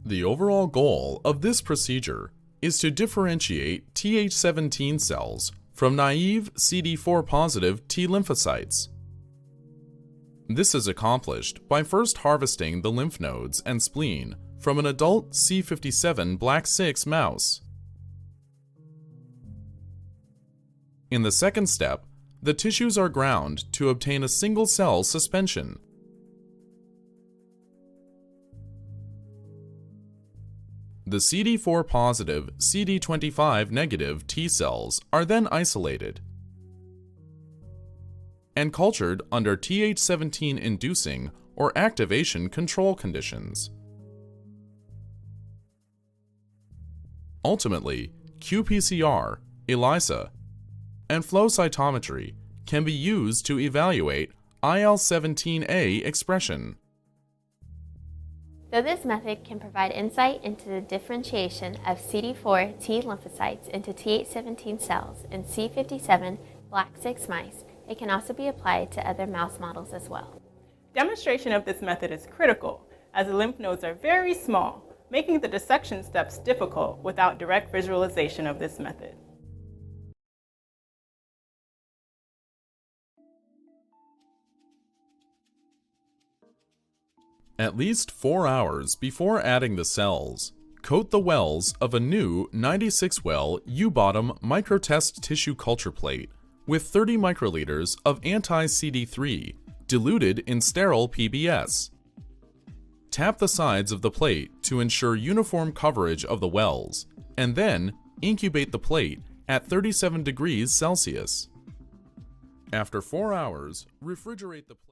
The overall goal of this procedure is to differentiate Th17 cells from naive CD4 positive T lymphocytes. This is accomplished by first harvesting the lymph nodes and spleen from an adult C57 Black 6 mouse. In the second step, the tissues are ground to obtain a single-cell suspension. The CD4 positive, CD25 negative T cells are then isolated and cultured under Th17 inducing or activation control conditions. Ultimately, qPCR, ELISA, and flow cytometry can be used to evaluate IL-17A expression. Though this method can provide insight into the differentiation of CD4 T lymphocytes into Th17 cells in C57 Black 6 mice, it can also be applied to other mouse models as well. Demonstration of this method is critical, as the lymph nodes are very small, making the dissection steps difficult without direct visualization of this method. At least 4 hours before adding the cells, coat the wells of a new 96-well U-bottom microtest tissue culture plate with 30 microliters of anti-CD3 diluted in sterile PBS. Tap the sides of the plate to ensure uniform coverage of the wells, and then incubate the plate at 37 degrees Celsius. After 4 hours, refrigerate the plate.